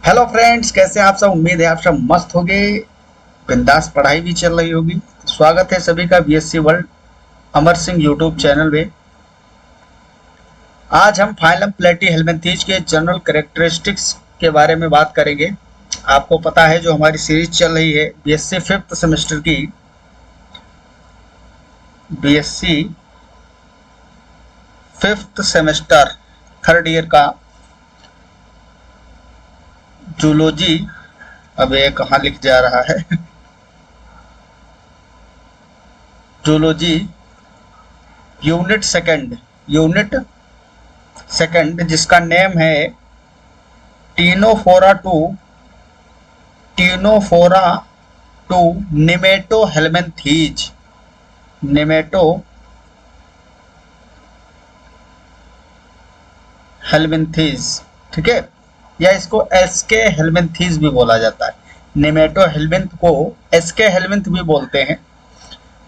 Hello friends, कैसे हैं आप सब। उम्मीद है आप सब मस्त होंगे, बिंदास पढ़ाई भी चल रही होगी। स्वागत है सभी का BSc world Amar Singh YouTube channel में। आज हम फाइलम प्लेटी हेलमिंथीज के जनरल कैरेक्टरिस्टिक्स के बारे में बात करेंगे। आपको पता है जो हमारी सीरीज चल रही है बीएससी फिफ्थ सेमेस्टर की, BSc fifth semester third year का जूलॉजी। अब ये कहाँ लिख जा रहा है जूलॉजी यूनिट सेकंड जिसका नेम है टीनोफोरा टू निमेटो हेलमिंथीज, ठीक है, या इसको एसके हेलमिंथीज भी बोला जाता है। निमेटो हेलमिंथ को एसके हेलमिंथ भी बोलते हैं।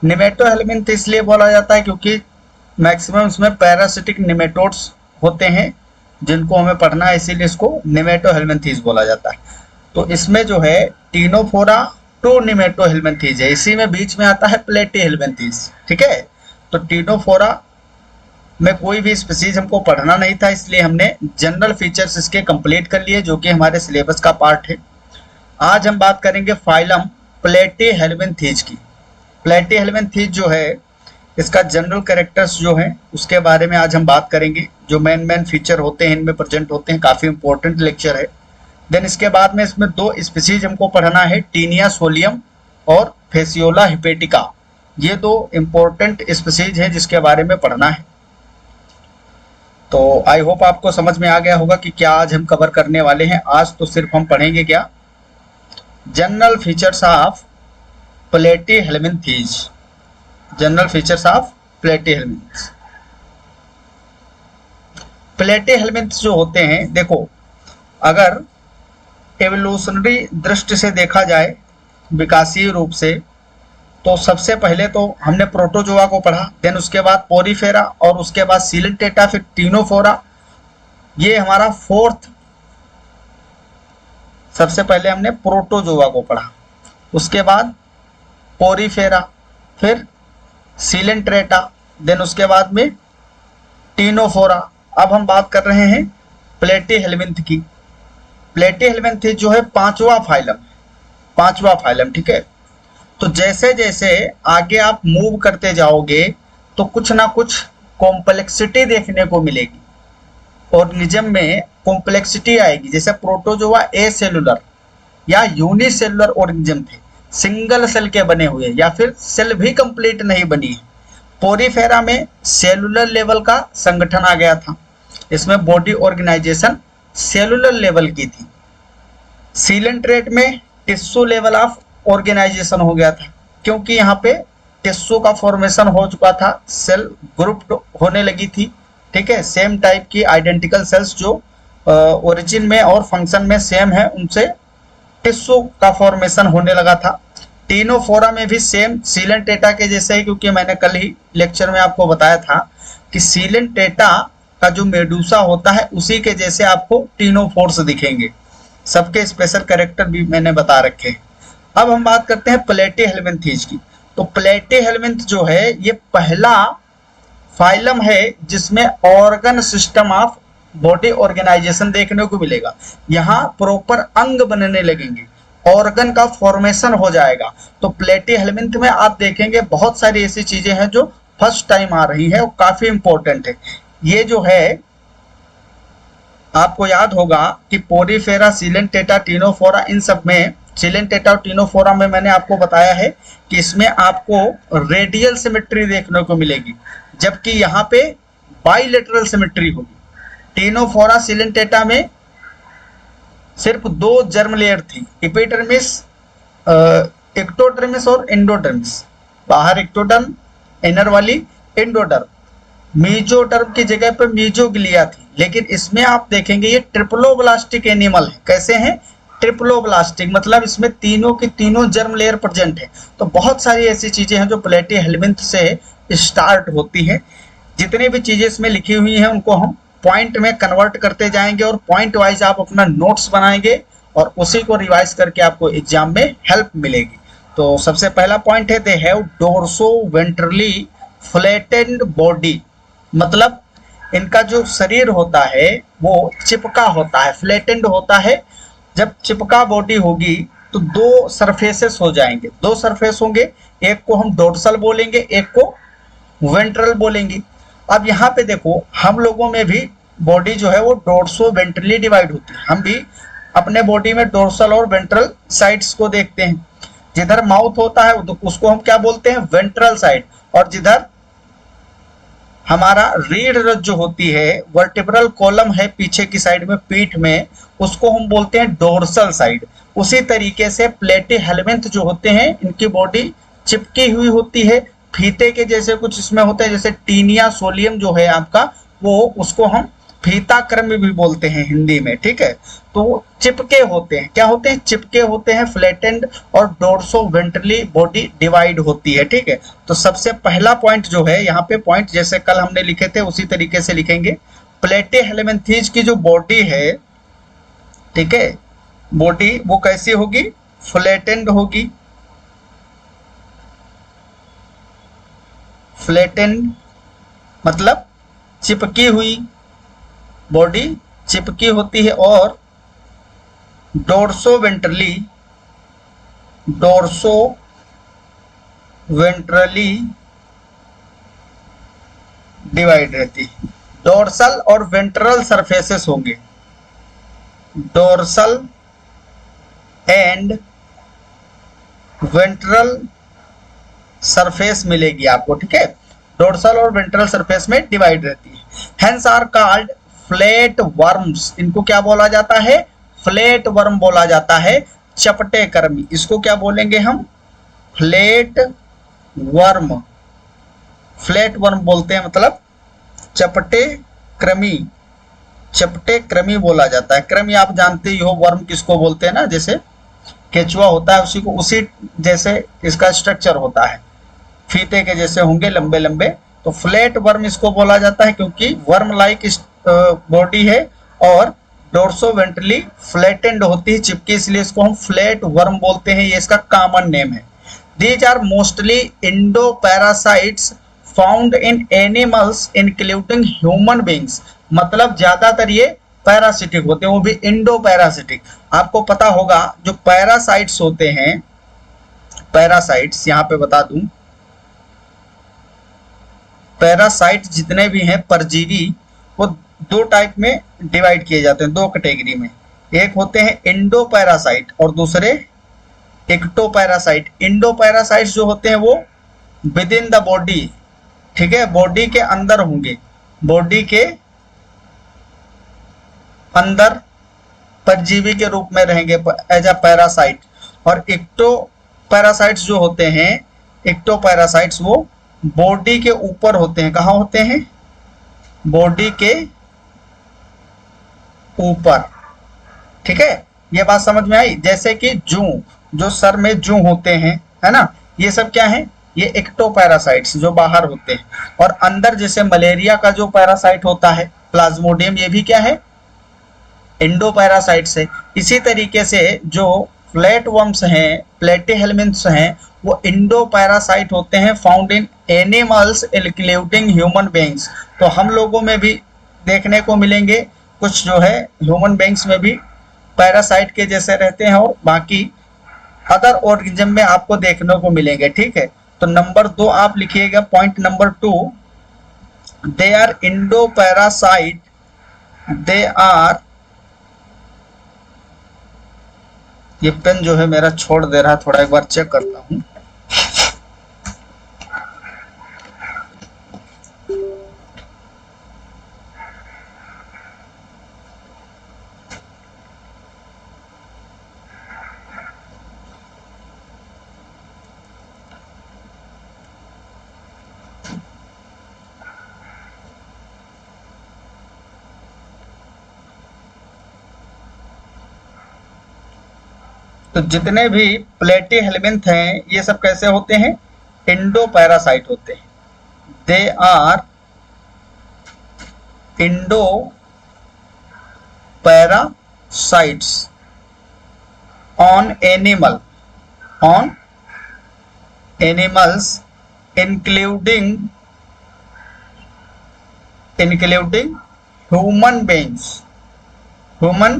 निमेटो हेलमिंथ इसलिए बोला जाता है क्योंकि मैक्सिमम इसमें पैरासिटिक निमेटोड्स होते हैं जिनको हमें पढ़ना है, इसीलिए इसको निमेटो हेलमिंथीज बोला जाता है। तो इसमें जो है टीनोफोरा टू निमेटो हेलमिंथीज है, इसी में बीच में आता है प्लेटी हेलमिंथीज, ठीक है। तो टीनोफोरा में कोई भी स्पीसीज हमको पढ़ना नहीं था, इसलिए हमने जनरल फीचर्स इसके कंप्लीट कर लिए जो कि हमारे सिलेबस का पार्ट है। आज हम बात करेंगे फाइलम प्लेटी हेलमिंथीज की। प्लेटी हेलमिंथीज जो है इसका जनरल कैरेक्टर्स जो है उसके बारे में आज हम बात करेंगे। जो मेन फीचर होते हैं इनमें प्रेजेंट होते हैं, काफ़ी इंपॉर्टेंट लेक्चर है। देन इसके बाद में इसमें दो स्पीसीज हमको पढ़ना है, टीनिया सोलियम और फेसियोला हिपेटिका। ये दो इंपॉर्टेंट स्पीसीज हैं जिसके बारे में पढ़ना है। तो आई होप आपको समझ में आ गया होगा कि क्या आज हम कवर करने वाले हैं। आज तो सिर्फ हम पढ़ेंगे क्या, जनरल फीचर्स ऑफ प्लेटी हेलमिंथीज। जनरल फीचर्स ऑफ प्लेटी हेलमिंथीज। प्लेटी हेलमिंथ जो होते हैं, देखो अगर एवोल्यूशनरी दृष्टि से देखा जाए विकासीय रूप से, तो सबसे पहले तो हमने प्रोटोजोआ को पढ़ा, देन उसके बाद पोरीफेरा और उसके बाद सीलेंटेटा, फिर टीनोफोरा। ये हमारा फोर्थ। सबसे पहले हमने प्रोटोजोआ को पढ़ा, उसके बाद पोरीफेरा, फिर सीलेंट्रेटा, देन उसके बाद में टीनोफोरा। अब हम बात कर रहे हैं प्लेटी हेलमिंथ की। प्लेटी हेलमिंथ जो है पांचवा फाइलम, ठीक है। तो जैसे जैसे आगे आप मूव करते जाओगे तो कुछ ना कुछ कॉम्प्लेक्सिटी देखने को मिलेगी, ऑर्गेनिज्म में कॉम्प्लेक्सिटी आएगी। जैसे प्रोटोजोआ ए सेलुलर या यूनिसेलुलर ऑर्गेनिज्म थे, सिंगल सेल के बने हुए, या फिर सेल भी कंप्लीट नहीं बनी है। पोरीफेरा में सेलुलर लेवल का संगठन आ गया था, इसमें बॉडी ऑर्गेनाइजेशन सेलुलर लेवल की थी। सीलेंट्रेट में टिश्यू लेवल ऑफ ऑर्गेनाइजेशन हो गया था, क्योंकि यहाँ पे टिश्यू का फॉर्मेशन हो चुका था, सेल ग्रुप्ड होने लगी थी, ठीक है। सेम टाइप की आइडेंटिकल सेल्स जो ओरिजिन में और फंक्शन में सेम है, उनसे टिश्यू का फॉर्मेशन होने लगा था। टीनोफोरा में भी सेम सीलेंटेटा के जैसे ही, क्योंकि मैंने कल ही लेक्चर में आपको बताया था कि सीलेंटेटा का जो मेडूसा होता है उसी के जैसे आपको टीनोफोर्स दिखेंगे। सबके स्पेशल कैरेक्टर भी मैंने बता रखे हैं। अब हम बात करते हैं प्लेटी हेलमिंथीज की। तो प्लेटी हेलमिंथ जो है ये पहला फाइलम है जिसमें organ system of body organisation देखने को मिलेगा। यहाँ प्रॉपर अंग बनने लगेंगे, ऑर्गन का फॉर्मेशन हो जाएगा। तो प्लेटी हेलमिंथ में आप देखेंगे बहुत सारी ऐसी चीजें हैं जो फर्स्ट टाइम आ रही है और काफी इंपॉर्टेंट है। ये जो है आपको याद होगा कि पोरीफेरा, सीलेंटेटा, टीनोफोरा, इन सब में, सीलेंटेटा और टीनोफोरा में मैंने आपको बताया है कि इसमें आपको रेडियल सिमेट्री देखने को मिलेगी, जबकि यहाँ पे बाइलेटरल सिमेट्री होगी। टीनोफोरा, सीलेंटेटा में सिर्फ दो जर्म लेयर थी, एपिडर्मिस, एक्टोडर्मिस और एंडोडर्मिस। बाहर एक्टोडर्म, इनर वाली एंडोडर्म। मीजोडर्म की जगह पे मीजोग्लिया थी, लेकिन इसमें आप देखेंगे ये ट्रिप्लोब्लास्टिक एनिमल है। कैसे हैं? ट्रिप्लोब्लास्टिक, मतलब इसमें तीनों की तीनों जर्म लेयर प्रेजेंट है। तो बहुत सारी ऐसी चीजें हैं जो प्लेटी हेलमिंथ से स्टार्ट होती है। जितनी भी चीजें इसमें लिखी हुई हैं उनको हम पॉइंट में कन्वर्ट करते जाएंगे और पॉइंट वाइज आप अपना नोट्स बनाएंगे और उसी को रिवाइज करके आपको एग्जाम में हेल्प मिलेगी। तो सबसे पहला पॉइंट है, they have dorso ventrally flattened body, मतलब इनका जो शरीर होता है वो चिपका होता है, फ्लैटेंड होता है। जब चिपका बॉडी होगी तो दो सरफेसेस हो जाएंगे, दो सरफेस होंगे, एक को हम डोर्सल बोलेंगे, एक को वेंट्रल बोलेंगे। अब यहाँ पे देखो हम लोगों में भी बॉडी जो है वो डोर्सो वेंट्रली डिवाइड होती है, हम भी अपने बॉडी में डोर्सल और वेंट्रल साइड्स को देखते हैं। जिधर माउथ होता है उसको हम क्या बोलते हैं, वेंट्रल साइड, और जिधर हमारा रीढ़ रज्जु होती है, वर्टिब्रल कॉलम है पीछे की साइड में पीठ में, उसको हम बोलते हैं डोर्सल साइड। उसी तरीके से प्लेटिहेल्मिन्थ जो होते हैं इनकी बॉडी चिपकी हुई होती है, फीते के जैसे कुछ इसमें होते हैं, जैसे टीनिया सोलियम जो है आपका, वो उसको हम फीता क्रम भी बोलते हैं हिंदी में, ठीक है। तो चिपके होते हैं, क्या होते हैं, चिपके होते हैं, फ्लैटेंड, और डोर्सो वेंट्रली बॉडी डिवाइड होती है, ठीक है। तो सबसे पहला पॉइंट जो है यहाँ पे, पॉइंट जैसे कल हमने लिखे थे उसी तरीके से लिखेंगे। प्लेटिहेल्मिन्थीज की जो बॉडी है, ठीक है, बॉडी वो कैसी होगी, फ्लैटेंड होगी, फ्लैटेंड मतलब चिपकी हुई, बॉडी चिपकी होती है, और डोर्सो वेंट्रली डिवाइड रहती है। डोर्सल और वेंट्रल सरफेसेस होंगे, डोर्सल एंड वेंट्रल सरफेस मिलेगी आपको, ठीक है। डोर्सल और वेंट्रल सरफेस में डिवाइड रहती है। Hence are called flatworms, इनको क्या बोला जाता है, फ्लैट वर्म बोला जाता है। चपटे कर्मी, इसको क्या बोलेंगे हम, फ्लैट वर्म, फ्लैट वर्म बोलते हैं, मतलब चपटे क्रमी, चपटे क्रमी बोला जाता है। क्रमी आप जानते ही हो, वर्म किसको बोलते हैं ना, जैसे केचुआ होता है उसी को, उसी जैसे इसका स्ट्रक्चर होता है, फीते के जैसे होंगे लंबे लंबे। तो फ्लैट वर्म इसको बोला जाता है क्योंकि वर्म लाइक बॉडी है और डोर्सो वेंट्रली फ्लैटेंड होती है, चिपकी, इसलिए इसको हम फ्लैट वर्म बोलते हैं, ये इसका कॉमन नेम है। These are mostly endoparasites found in animals including human beings, मतलब ज्यादातर ये पैरासिटिक होते हैं, वो भी इंडो पैरासिटिक। आपको पता होगा जो पैरासाइट्स होते हैं, पैरासाइट्स यहाँ पे बता दूं, पैरासाइट जितने भी हैं परजीवी, वो दो टाइप में डिवाइड किए जाते हैं, दो कैटेगरी में। एक होते हैं इंडो पैरासाइट और दूसरे एक्टो पैरासाइट। इंडो पैरासाइट्स जो होते हैं वो विद इन द बॉडी, ठीक है, बॉडी के अंदर होंगे, बॉडी के अंदर परजीवी के रूप में रहेंगे एज अ पैरासाइट। और एक्टो पैरासाइट्स जो होते हैं, एक्टो पैरासाइट्स वो बॉडी के ऊपर होते हैं, कहाँ होते हैं, बॉडी के ऊपर, ठीक है। ये बात समझ में आई। जैसे कि जू, जो सर में जू होते हैं, है ना, ये सब क्या है, ये एक्टो पैरासाइट्स जो बाहर होते हैं। और अंदर जैसे मलेरिया का जो पैरासाइट होता है प्लाज्मोडियम, ये भी क्या है, इंडो पैरासाइट्स है। इसी तरीके से जो फ्लैट वर्म्स हैं, प्लेटिहेल्मिन्थ्स हैं, वो इंडो पैरासाइट होते हैं, found in animals including human beings. तो हम लोगों में भी देखने को मिलेंगे कुछ जो है, ह्यूमन बींग्स में भी पैरासाइट के जैसे रहते हैं, और बाकी अदर ऑर्गेनिज्म में आपको देखने को मिलेंगे, ठीक है। तो नंबर 2 आप लिखिएगा, point number 2, they are endoparasite, they are, ये पेन जो है मेरा छोड़ दे रहा है, थोड़ा एक बार चेक करता हूं। तो जितने भी प्लेटिहेल्मिन्थ हैं ये सब कैसे होते हैं, इंडो पैरासाइट होते हैं। They are endoparasites, on animals including human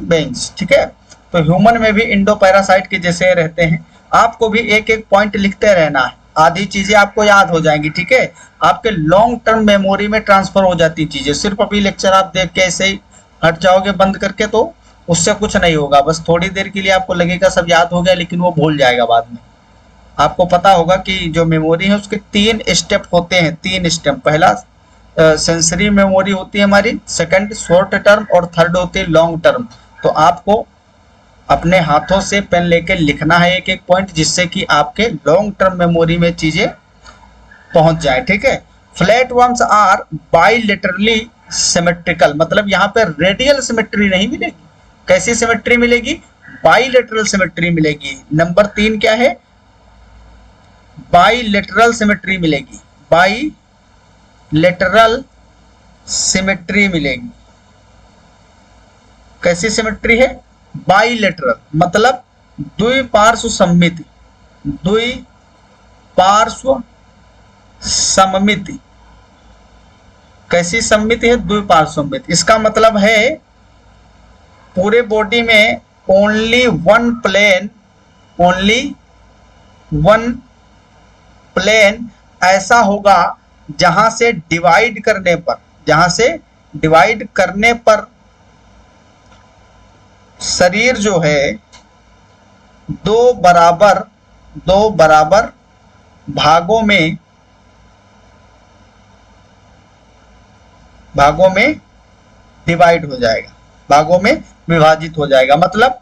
beings. ठीक है, तो ह्यूमन में भी इंडो पैरासाइट के जैसे रहते हैं। आपको भी एक एक पॉइंट लिखते रहना है, आधी चीजें आपको याद हो जाएंगी। ठीक है, आपके लॉन्ग टर्म मेमोरी में ट्रांसफर हो जाती चीजें। सिर्फ अभी लेक्चर आप देख के ऐसे ही हट जाओगे बंद करके तो उससे कुछ नहीं होगा। बस थोड़ी देर के लिए आपको लगेगा सब याद हो गया, लेकिन वो भूल जाएगा बाद में। आपको पता होगा कि जो मेमोरी है उसके 3 स्टेप होते हैं, 3 स्टेप। पहला सेंसरी मेमोरी होती है हमारी, सेकंड शॉर्ट टर्म और थर्ड होती है लॉन्ग टर्म। तो आपको अपने हाथों से पेन लेके लिखना है एक एक पॉइंट, जिससे कि आपके लॉन्ग टर्म मेमोरी में चीजें पहुंच जाए। ठीक है, flatworms are bilaterally symmetrical, मतलब यहाँ पे रेडियल सिमेट्री नहीं मिलेगी। कैसी सिमेट्री मिलेगी? बाइलेटरल सिमेट्री मिलेगी। नंबर 3 क्या है? बाइलेटरल सिमेट्री मिलेगी, बाइलेटरल सिमेट्री मिलेगी। कैसी सिमेट्री है? बाइलेटरल, मतलब द्विपार्श्व सममिति, द्विपार्श्व सममिति। कैसी सममिति है? द्विपार्श्व सममिति। इसका मतलब है पूरे बॉडी में ओनली वन प्लेन ऐसा होगा जहां से डिवाइड करने पर शरीर जो है दो बराबर भागों में डिवाइड हो जाएगा, भागों में विभाजित हो जाएगा। मतलब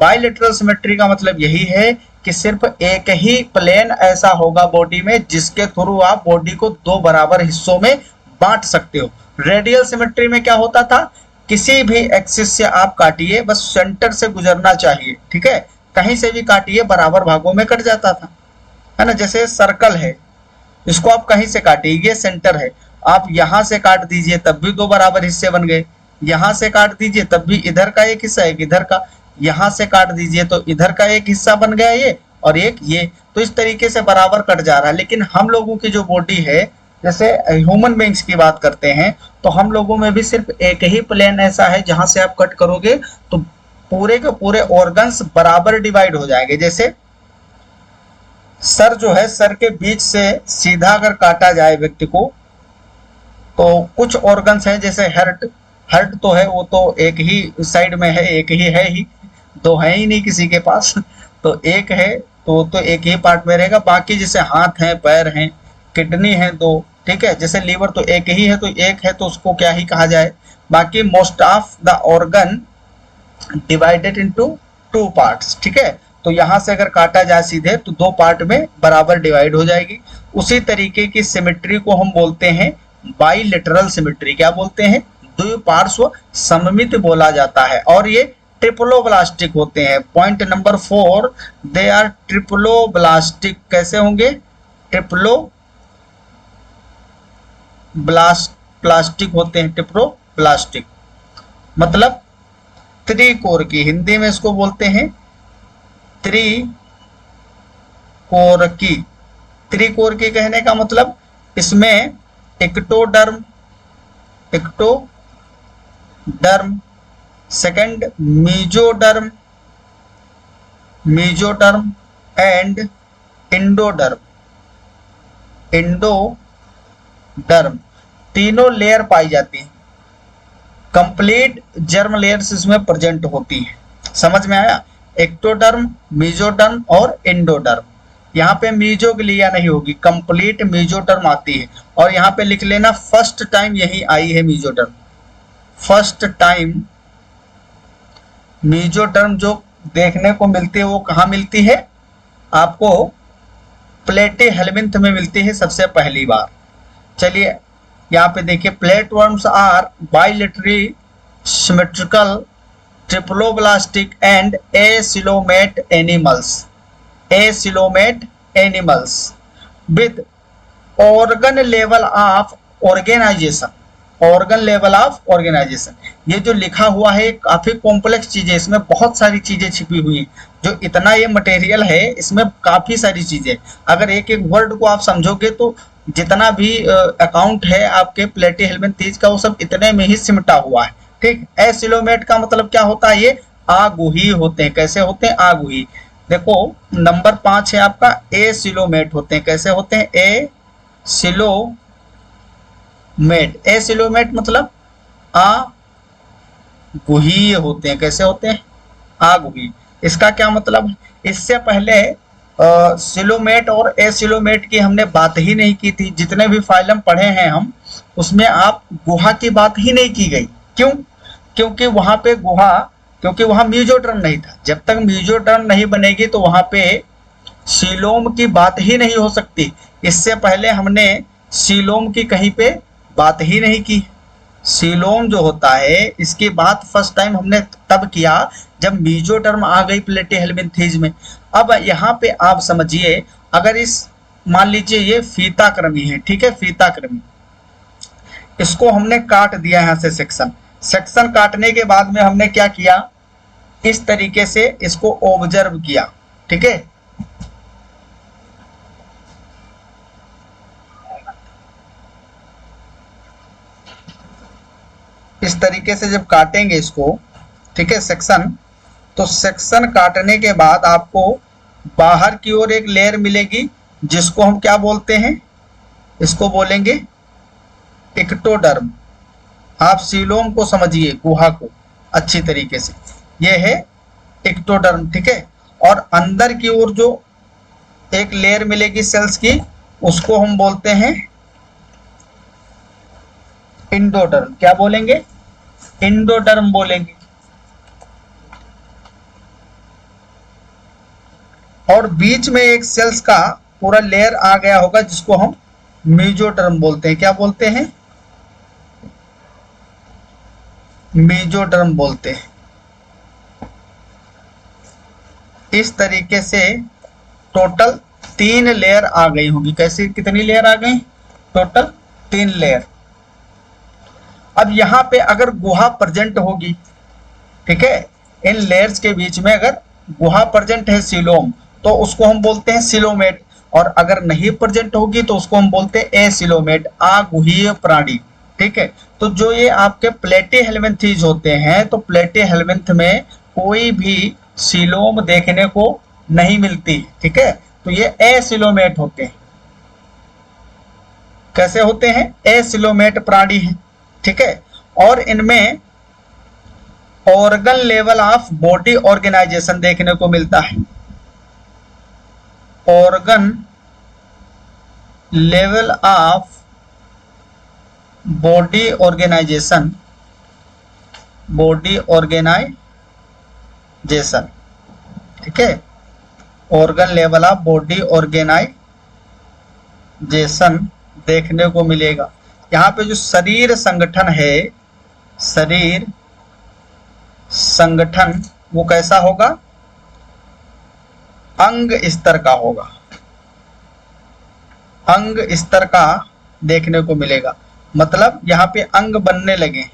बाइलेटरल सिमेट्री का मतलब यही है कि सिर्फ एक ही प्लेन ऐसा होगा बॉडी में जिसके थ्रू आप बॉडी को 2 बराबर हिस्सों में बांट सकते हो। रेडियल सिमेट्री में क्या होता था? किसी भी एक्सिस से आप काटिए, बस सेंटर से गुजरना चाहिए। ठीक है, कहीं से भी काटिए बराबर भागों में कट जाता था, है ना। जैसे सर्कल है, इसको आप कहीं से काटिए, ये सेंटर है, आप यहां से काट दीजिए तब भी 2 बराबर हिस्से बन गए, यहां से काट दीजिए तब भी इधर का एक हिस्सा, एक इधर का, यहां से काट दीजिए तो इधर का एक हिस्सा बन गया ये और एक ये। तो इस तरीके से बराबर कट जा रहा है। लेकिन हम लोगों की जो बॉडी है, जैसे ह्यूमन बीइंग्स की बात करते हैं, तो हम लोगों में भी सिर्फ एक ही प्लेन ऐसा है जहां से आप कट करोगे तो पूरे के पूरे ऑर्गन्स बराबर डिवाइड हो जाएंगे। जैसे सर जो है, सर के बीच से सीधा अगर काटा जाए व्यक्ति को तो कुछ ऑर्गन्स हैं, जैसे हार्ट तो है, वो तो एक ही साइड में है, एक ही है ही, 2 है ही नहीं किसी के पास तो एक है तो वो तो एक ही पार्ट में रहेगा। बाकी जैसे हाथ हैं, पैर हैं, किडनी है 2, ठीक है। जैसे लीवर तो एक ही है, तो एक है तो उसको क्या ही कहा जाए। बाकी most of the organ divided into 2 parts. ठीक है, तो यहां से अगर काटा जाए सीधे तो 2 पार्ट में बराबर डिवाइड हो जाएगी। उसी तरीके की सिमेट्री को हम बोलते हैं बाइलेटरल सिमेट्री। क्या बोलते हैं? द्विपार्श्व सममिति बोला जाता है। और ये ट्रिप्लोब्लास्टिक होते हैं। Point number 4, they are triploblastic. कैसे होंगे? प्लास्टिक होते हैं, ट्रिप्लोब्लास्टिक मतलब त्रिकोर की, हिंदी में इसको बोलते हैं त्रिकोर की। त्रिकोर की कहने का मतलब इसमें ectoderm, second mesoderm and endoderm, तीनों लेयर पाई जाती है। कंप्लीट जर्म लेयर्स इसमें प्रेजेंट होती है। समझ में आया? एक्टोडर्म, मीजोडर्म और इंडोडर्म। यहाँ पे मीजो के लिए नहीं होगी, कंप्लीट मीजोडर्म आती है। और यहाँ पे लिख लेना फर्स्ट टाइम यही आई है मीजोडर्म। फर्स्ट टाइम मीजोडर्म जो देखने को मिलती है वो कहाँ मिलती है? आपको प्लेटीहेल्मिन्थ में मिलती है सबसे पहली बार। चलिए यहाँ पे देखिए, flatworms are bilaterally symmetrical triploblastic and acoelomate animals with organ level of organization। Organ level of organisation. ये जो लिखा हुआ है काफी कॉम्प्लेक्स चीजें, इसमें बहुत सारी चीजें छिपी हुई हैं। जो इतना ये मटेरियल है इसमें काफी सारी चीजें, अगर एक एक वर्ड को आप समझोगे तो जितना भी अकाउंट है आपके प्लेटीहेल्मिन्थेस का वो सब इतने में ही सिमटा हुआ है। ठीक, एसिलोमेट का मतलब क्या होता है, ये आगुही होते हैं। कैसे होते हैं, आगुही। देखो नंबर 5 है आपका एसिलोमेट होते हैं। कैसे होते हैं, एसिलोमेट। एसिलोमेट मतलब आगुही होते हैं। कैसे होते हैं, आगुही। इसका क्या मतलब है, इससे पहले सिलोमेट और एसिलोमेट की हमने बात ही नहीं की थी। जितने भी फाइलम पढ़े हैं हम, उसमें आप गुहा की बात ही नहीं की गई। क्यों, क्योंकि वहां पे गुहा, क्योंकि वहां मीजोटर्म नहीं था। जब तक मीजोटर्म नहीं बनेगी तो वहां पे सीलोम की बात ही नहीं हो सकती। इससे पहले हमने सीलोम की कहीं पे बात ही नहीं की। सीलोम जो होता है इसकी बात फर्स्ट टाइम हमने तब किया जब मीजोटर्म आ गई प्लेटीहेल्मिन्थेस में। अब यहाँ पे आप समझिए, अगर इस मान लीजिए ये फीताक्रमी है, ठीक है, फीताक्रमी, इसको हमने काट दिया यहाँ से सेक्शन। सेक्शन काटने के बाद में हमने क्या किया, इस तरीके से इसको ऑब्जर्व किया। ठीक है, इस तरीके से जब काटेंगे इसको, ठीक है, सेक्शन, तो सेक्शन काटने के बाद आपको बाहर की ओर एक लेयर मिलेगी जिसको हम क्या बोलते हैं, इसको बोलेंगे इक्टोडर्म। आप सीलोम को समझिए, गुहा को अच्छी तरीके से, ये है इक्टोडर्म। ठीक है, और अंदर की ओर जो एक लेयर मिलेगी सेल्स की, उसको हम बोलते हैं इंडोडर्म। क्या बोलेंगे, इंडोडर्म बोलेंगे। और बीच में एक सेल्स का पूरा लेयर आ गया होगा जिसको हम मेजोडर्म बोलते हैं। क्या बोलते हैं, मेजोडर्म बोलते हैं। इस तरीके से टोटल 3 लेयर आ गई होगी। कैसे, कितनी लेयर आ गई, टोटल 3 लेयर। अब यहाँ पे अगर गुहा प्रेजेंट होगी, ठीक है, इन लेयर्स के बीच में अगर गुहा प्रेजेंट है सीलोम, तो उसको हम बोलते हैं सिलोमेट। और अगर नहीं प्रेजेंट होगी तो उसको हम बोलते हैं एसिलोमेट, आगुहीय प्राणी। ठीक है, तो जो ये आपके प्लेटीहेल्मिन्थेस होते हैं, तो प्लेटीहेल्मिन्थ में कोई भी सीलोम देखने को नहीं मिलती। ठीक है, तो ये एसिलोमेट होते हैं। कैसे होते हैं, एसिलोमेट प्राणी हैं। ठीक है, और इनमें organ level of body organisation देखने को मिलता है। Organ level of body organisation, body organisation. ठीक है, organ level of body organisation देखने को मिलेगा। यहाँ पे जो शरीर संगठन है, शरीर संगठन, वो कैसा होगा, अंग स्तर का होगा। अंग स्तर का देखने को मिलेगा, मतलब यहाँ पे अंग बनने लगे।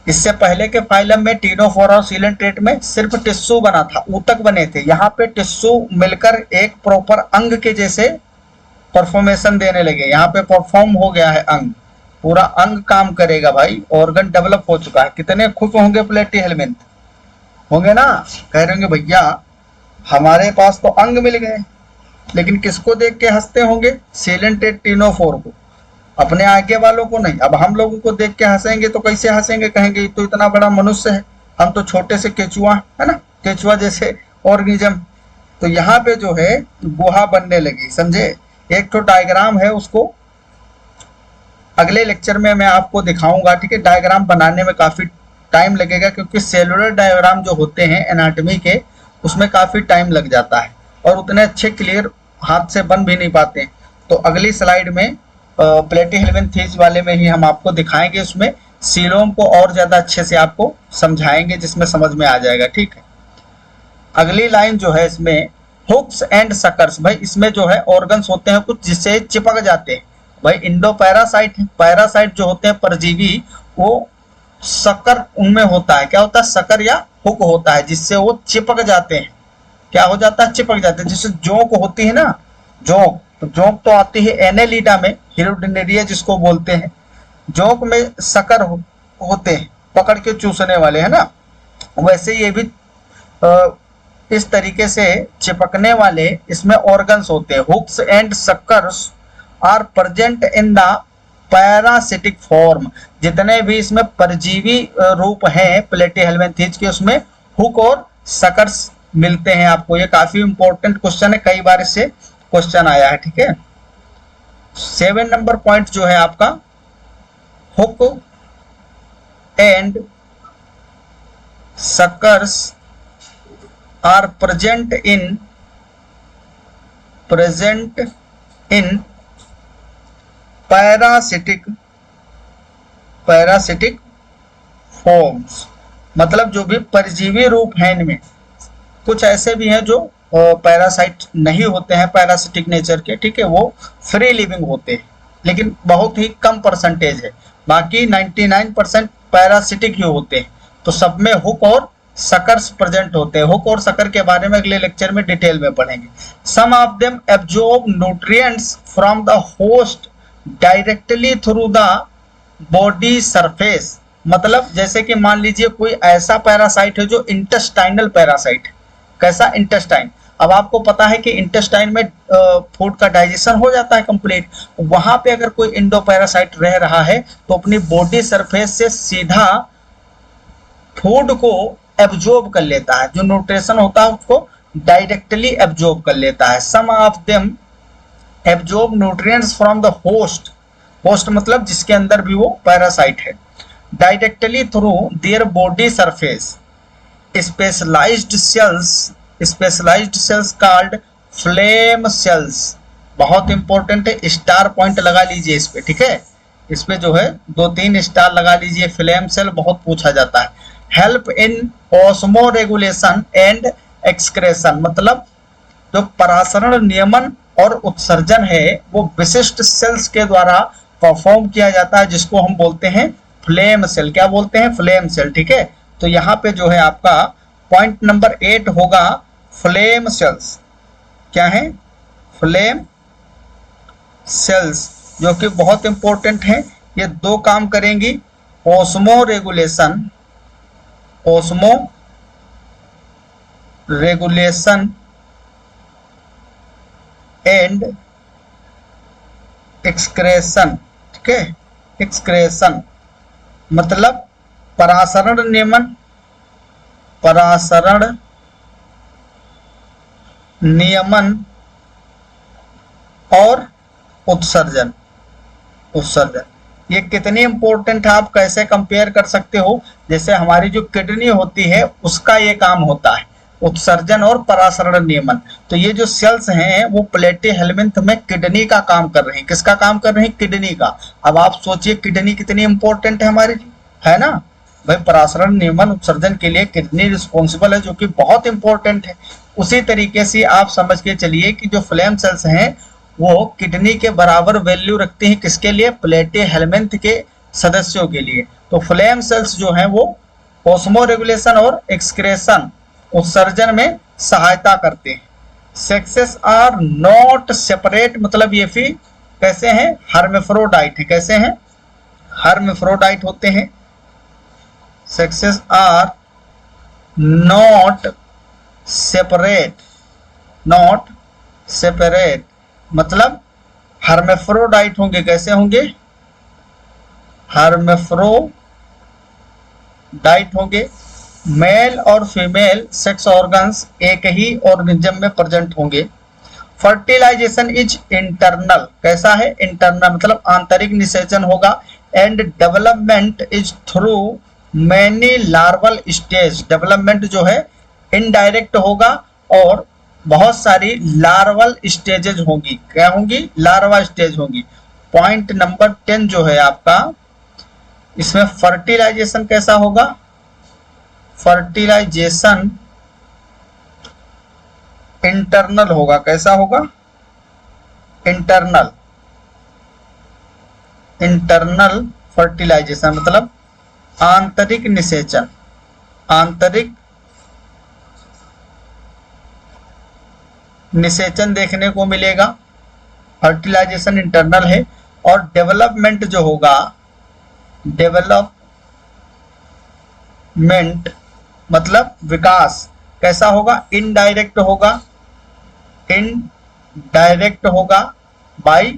इससे पहले के फाइलम में टीनोफोरा और सीलेंट्रेट में सिर्फ टिश्यू बना था, ऊतक बने थे। यहाँ पे टिश्यू मिलकर एक प्रॉपर अंग के जैसे परफॉर्मेशन देने लगे। यहाँ पे परफॉर्म हो गया है अंग, पूरा अंग काम करेगा भाई, ऑर्गन डेवलप हो चुका है। कितने खुश होंगे प्लेटीहेल्मिन्थ, होंगे ना, कह रहे होंगे भैया हमारे पास तो अंग मिल गए। लेकिन किसको देख के हंसते होंगे, सीलेंट्रेट टीनोफोर को, अपने आगे वालों को नहीं। अब हम लोगों को देख के हंसेंगे तो कैसे हंसेंगे, कहेंगे तो इतना बड़ा मनुष्य है, हम तो छोटे से केचुआ है ना, केचुआ जैसे ऑर्गेनिज्म। तो यहाँ पे जो है गुहा बनने लगी, समझे। एक तो डायग्राम है, उसको अगले लेक्चर में मैं आपको दिखाऊंगा। ठीक है, डायग्राम बनाने में काफी टाइम लगेगा, क्योंकि सेलुलर डायग्राम जो होते हैं एनाटॉमी के, उसमें काफी टाइम लग जाता है और उतने अच्छे क्लियर हाथ से बन भी नहीं पाते। तो अगली स्लाइड में प्लेटीहेल्मिन्थेस वाले में ही हम आपको दिखाएंगे, उसमें सीलोम को और ज्यादा अच्छे से आपको समझाएंगे, जिसमें समझ में आ जाएगा। ठीक है, अगली लाइन जो है इसमें हुक्स एंड सकर्स। भाई इसमें जो है ऑर्गन्स होते हैं कुछ जिससे चिपक जाते हैं, भाई इंडो पैरासाइट है, पैरासाइट जो होते हैं परजीवी, वो सकर उनमें होता है, क्या होता है, सकर या हुक होता है, जिससे वो चिपक जाते हैं। क्या हो जाता है, चिपक जाते हैं। जैसे जोंक होती है ना, जोंक, तो जोंक तो आती है एनेलिडा में, हिरोडिनेरिया जिसको बोलते हैं। जोंक में सकर होते हैं, पकड़ के चूसने वाले, है ना। वैसे ये भी इस तरीके से चिपकने वाले इसमें ऑर्गन्स होते हैं। Hooks and suckers are present in the parasitic form. जितने भी इसमें परजीवी रूप हैं प्लेटीहेल्मिन्थीज के, उसमें हुक और सकर्स मिलते हैं आपको। ये काफी इंपॉर्टेंट क्वेश्चन है, कई बार इससे क्वेश्चन आया है, ठीक है। 7 नंबर पॉइंट जो है आपका, hook and suckers are present in parasitic forms. मतलब जो भी परजीवी रूप हैं इनमें, कुछ ऐसे भी हैं जो पैरासाइट नहीं होते हैं, पैरासिटिक नेचर के, ठीक है, वो फ्री लिविंग होते हैं, लेकिन बहुत ही कम परसेंटेज है। बाकी 99% पैरासिटिक ही होते हैं। तो सब में हुक और सकर्स प्रेजेंट होते हैं। हुक और सकर के बारे में अगले लेक्चर में डिटेल में पढ़ेंगे। Some of them absorb nutrients from the host directly through the body surface. मतलब जैसे कि मान लीजिए कोई ऐसा पैरासाइट है जो इंटेस्टाइनल पैरासाइट है। कैसा, इंटेस्टाइन। अब आपको पता है कि इंटेस्टाइन में फूड का डाइजेशन हो जाता है कंप्लीट। वहां पे अगर कोई इंडो पैरासाइट रह रहा है तो अपनी बॉडी सरफेस से सीधा फूड को एब्जॉर्ब कर लेता है, जो न्यूट्रिशन होता है उसको डायरेक्टली एब्जॉर्ब कर लेता है। Some of them absorb nutrients from the host. Host मतलब जिसके अंदर भी वो पैरासाइट है। Directly through their body surface. Specialised cells called flame cells. बहुत इंपॉर्टेंट है, स्टार पॉइंट लगा लीजिए इस पे, ठीक है। इस पे जो है 2-3 स्टार लगा लीजिए। फ्लेम सेल बहुत पूछा जाता है। Help in osmo regulation and excretion. मतलब जो परासरण नियमन और उत्सर्जन है वो विशिष्ट सेल्स के द्वारा परफॉर्म किया जाता है, जिसको हम बोलते हैं फ्लेम सेल। क्या बोलते हैं, फ्लेम सेल, ठीक है। तो यहाँ पे जो है आपका पॉइंट नंबर 8 होगा फ्लेम सेल्स। क्या है, फ्लेम सेल्स, जो कि बहुत इंपॉर्टेंट है। ये 2 काम करेंगी, ऑस्मो रेगुलेशन एंड एक्सक्रेशन, ठीक है। एक्सक्रेशन मतलब परासरण नियमन और उत्सर्जन। ये कितनी इंपॉर्टेंट है, आप कैसे कंपेयर कर सकते हो। जैसे हमारी जो किडनी होती है उसका ये काम होता है, उत्सर्जन और परासरण नियमन। तो ये जो सेल्स हैं वो प्लेटीहेल्मिन्थ में किडनी का काम कर रही हैं। किसका काम कर रही हैं, किडनी का। अब आप सोचिए किडनी कितनी इंपॉर्टेंट है हमारे लिए, है ना भाई। परासरण नियमन उत्सर्जन के लिए किडनी रिस्पॉन्सिबल है, जो कि बहुत इंपॉर्टेंट है। उसी तरीके से आप समझ के चलिए कि जो फ्लेम सेल्स हैं वो किडनी के बराबर वैल्यू रखती हैं, किसके लिए, प्लेटीहेल्मिन्थ के सदस्यों के लिए। तो फ्लेम सेल्स जो हैं वो ऑस्मो रेगुलेशन और एक्सक्रेशन, उत्सर्जन में सहायता करते हैं। सेक्सेस आर नॉट सेपरेट, मतलब ये भी कैसे हैं, हर्मेफ्रोडाइट है। कैसे हैं, हर्मेफ्रोडाइट होते हैं। सेक्सेस आर नॉट सेपरेट मतलब हर्मेफ्रोडाइट होंगे। कैसे होंगे, हर्मेफ्रोडाइट होंगे। मेल और फीमेल सेक्स ऑर्गन्स एक ही ऑर्गेनिज्म में प्रेजेंट होंगे। Fertilisation is internal. कैसा है, इंटरनल मतलब आंतरिक निषेचन होगा। And development is through many larval stage. Development जो है इनडायरेक्ट होगा और बहुत सारी लार्वल स्टेजेज होंगी। क्या होंगी, लार्वा स्टेज होंगी। पॉइंट नंबर 10 जो है आपका, इसमें फर्टिलाइजेशन कैसा होगा, फर्टिलाइजेशन इंटरनल होगा। कैसा होगा, इंटरनल। इंटरनल फर्टिलाइजेशन मतलब आंतरिक निषेचन, आंतरिक निषेचन देखने को मिलेगा। फर्टिलाइजेशन इंटरनल है। और डेवलपमेंट जो होगा, डेवलपमेंट मतलब विकास कैसा होगा, इनडायरेक्ट होगा, इनडायरेक्ट होगा by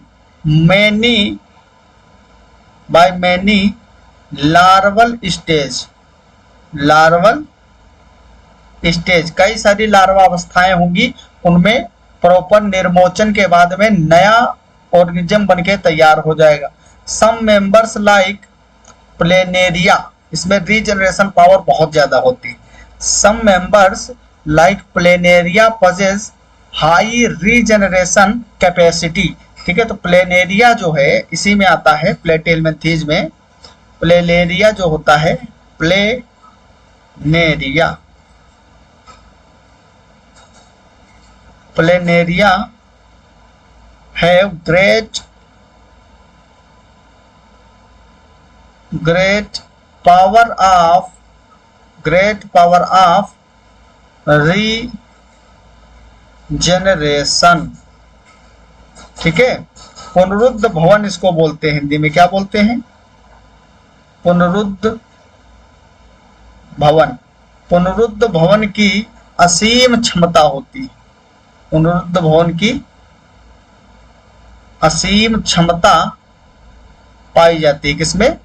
many larval stage, larval stage कई सारी लार्वा अवस्थाएं होंगी, उनमें प्रॉपर निर्मोचन के बाद में नया ऑर्गेनिज्म बनके तैयार हो जाएगा। सम मेंबर्स लाइक प्लेनेरिया, इसमें रीजनरेशन पावर बहुत ज्यादा होती है। Some members like planaria possess high regeneration capacity, ठीक है। तो प्लेनेरिया जो है इसी में आता है, प्लेटेलमेंथीज में प्लेनेरिया जो होता है, planaria have great power of regeneration, ठीक है। पुनरुद्ध भवन इसको बोलते हैं, हिंदी में क्या बोलते हैं, पुनरुद्ध भवन। पुनरुद्ध भवन की असीम क्षमता होती है, पुनरुद्ध भवन की असीम क्षमता पाई जाती है किसमें,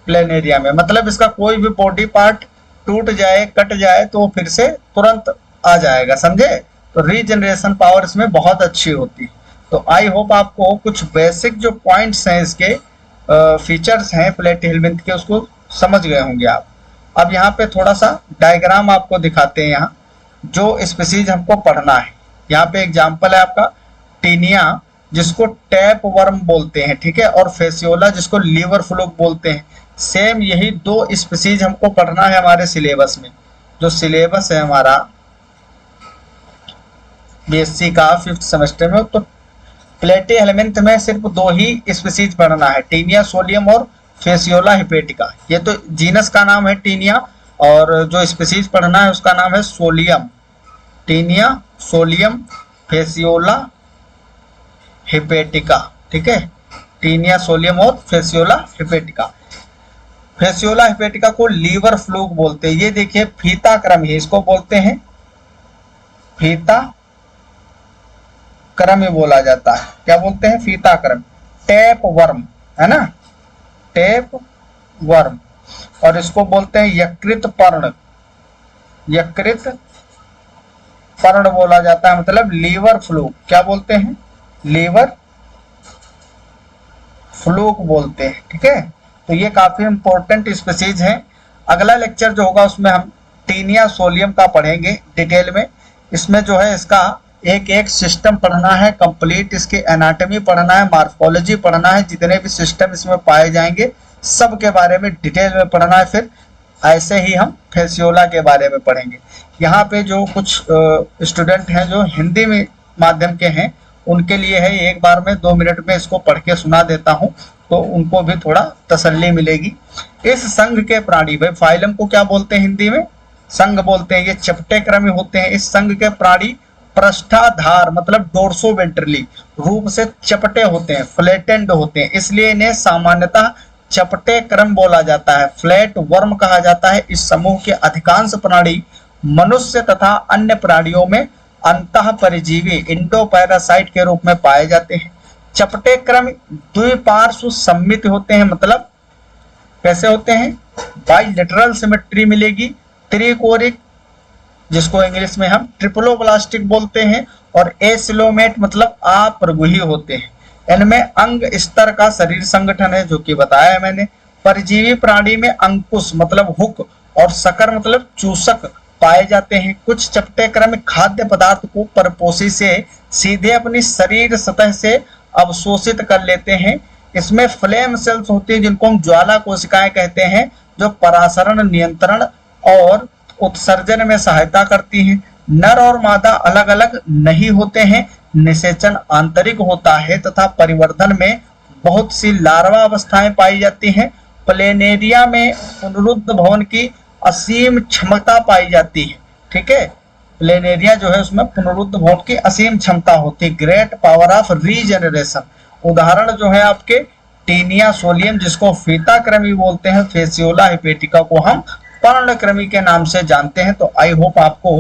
प्लेनेरिया में। मतलब इसका कोई भी बॉडी पार्ट टूट जाए, कट जाए तो फिर से तुरंत आ जाएगा, समझे। तो रीजनरेशन पावर इसमें बहुत अच्छी होती है। तो आई होप आपको कुछ बेसिक जो पॉइंट्स हैं, इसके फीचर्स हैं प्लेटिहेल्मिंथ के, उसको समझ गए होंगे आप। अब यहाँ पे थोड़ा सा डायग्राम आपको दिखाते हैं, यहाँ जो स्पीसीज हमको पढ़ना है। यहाँ पे एग्जाम्पल है आपका टीनिया जिसको टैप वर्म बोलते हैं, ठीक है, और फेसियोला जिसको लीवर फ्लूक बोलते हैं। सेम यही दो स्पीसीज हमको पढ़ना है हमारे सिलेबस में। जो सिलेबस है हमारा बीएससी का 5th सेमेस्टर में, तो प्लेटिहेल्मिंथ में सिर्फ दो ही स्पीसीज पढ़ना है, टीनिया सोलियम और फेसियोला हिपेटिका। ये तो जीनस का नाम है टीनिया, और जो स्पीसीज पढ़ना है उसका नाम है solium, Taenia solium Fasciola hepatica, ठीक है। टीनिया सोलियम और फेसियोला हिपेटिका। फेसियोला हिपेटिका को लीवर फ्लूक बोलते हैं। ये देखिए फीता क्रम ही इसको बोलते हैं, फीता क्रम ही बोला जाता है। क्या बोलते हैं, फीता क्रम। टैप वर्म है ना, टैप वर्म। और इसको बोलते हैं यकृत पर्ण, यकृत पर्ण बोला जाता है, मतलब लीवर फ्लूक। क्या बोलते हैं, लीवर फ्लूक बोलते हैं, ठीक है। तो ये काफी इंपॉर्टेंट स्पीसीज हैं। अगला लेक्चर जो होगा उसमें हम टीनिया सोलियम का पढ़ेंगे डिटेल में। इसमें जो है इसका एक एक सिस्टम पढ़ना है कंप्लीट, इसकी एनाटॉमी पढ़ना है, मार्फोलॉजी पढ़ना है, जितने भी सिस्टम इसमें पाए जाएंगे सब के बारे में डिटेल में पढ़ना है। फिर ऐसे ही हम फेसियोला के बारे में पढ़ेंगे। यहाँ पे जो कुछ स्टूडेंट हैं जो हिंदी में माध्यम के हैं, उनके लिए है एक बार में 2 मिनट में इसको पढ़ के सुना देता हूँ, तो उनको भी थोड़ा तसल्ली मिलेगी। इस संघ के प्राणी, भाई फाइलम को क्या बोलते हैं हिंदी में, संघ बोलते हैं। ये चपटे क्रमी होते हैं। इस संघ के प्राणी पृष्ठाधार मतलब डोर्सोवेंट्रली रूप से चपटे होते हैं, फ्लैटेंड होते हैं, इसलिए इन्हें सामान्यतः चपटे क्रम बोला जाता है, फ्लैट वर्म कहा जाता है। इस समूह के अधिकांश प्राणी मनुष्य तथा अन्य प्राणियों में अंतः परजीवी इंडोपैरासाइट के रूप में पाए जाते हैं। चपटे क्रम द्विपार्श्व सम्मित होते हैं, मतलब कैसे होते हैं, बाइलेटरल सिमेट्री मिलेगी, त्रिकोणिक जिसको इंग्लिश में हम ट्रिपलोब्लास्टिक बोलते हैं, और एसिलोमेट मतलब अप्रगुही होते हैं। इनमें अंग स्तर का शरीर संगठन है जो कि बताया है मैंने। परजीवी प्राणी में अंकुश मतलब हुक और सकर मतलब चूसक पाए जाते हैं। कुछ चपटे क्रम खाद्य पदार्थ को परपोषी से सीधे अपनी शरीर सतह से अवशोषित कर लेते हैं। इसमें फ्लेम सेल्स होती है जिनको हम ज्वाला कोशिकाएं कहते हैं, जो परासरण नियंत्रण और उत्सर्जन में सहायता करती हैं। नर और मादा अलग अलग नहीं होते हैं। निषेचन आंतरिक होता है तथा परिवर्धन में बहुत सी लार्वा अवस्थाएं पाई जाती हैं। प्लेनेरिया में पुनरुत्थ भवन की असीम क्षमता पाई जाती है। ठीक है, प्लेनेरिया जो है उसमें पुनरुत्थ भवन की असीम क्षमता होती है, ग्रेट पावर ऑफ रीजनरेशन। उदाहरण जो है आपके टीनिया सोलियम, जिसको फीताकृमि बोलते हैं, फेसियोला हिपेटिका को हम पर्णकृमि के नाम से जानते हैं। तो आई होप आपको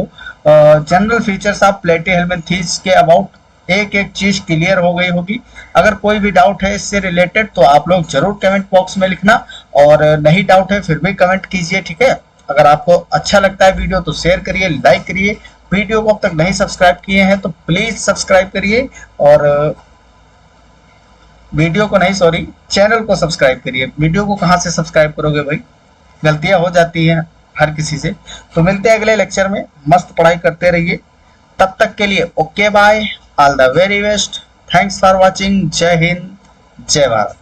जनरल फीचर्स ऑफ प्लेटीहेल्मिन्थीस के अबाउट एक एक चीज क्लियर हो गई होगी। अगर कोई भी डाउट है इससे रिलेटेड तो आप लोग जरूर कमेंट बॉक्स में लिखना, और नहीं डाउट है फिर भी कमेंट कीजिए। ठीक है, अगर आपको अच्छा लगता है वीडियो तो शेयर करिए, लाइक करिए। वीडियो को अब तक नहीं सब्सक्राइब किए हैं तो प्लीज सब्सक्राइब करिए, और वीडियो को नहीं, सॉरी, चैनल को सब्सक्राइब करिए। वीडियो को कहाँ से सब्सक्राइब करोगे भाई, गलतियां हो जाती हैं हर किसी से। तो मिलते हैं अगले लेक्चर में, मस्त पढ़ाई करते रहिए। तब तक के लिए okay bye, all the very best, thanks for watching. जय हिंद, जय भारत।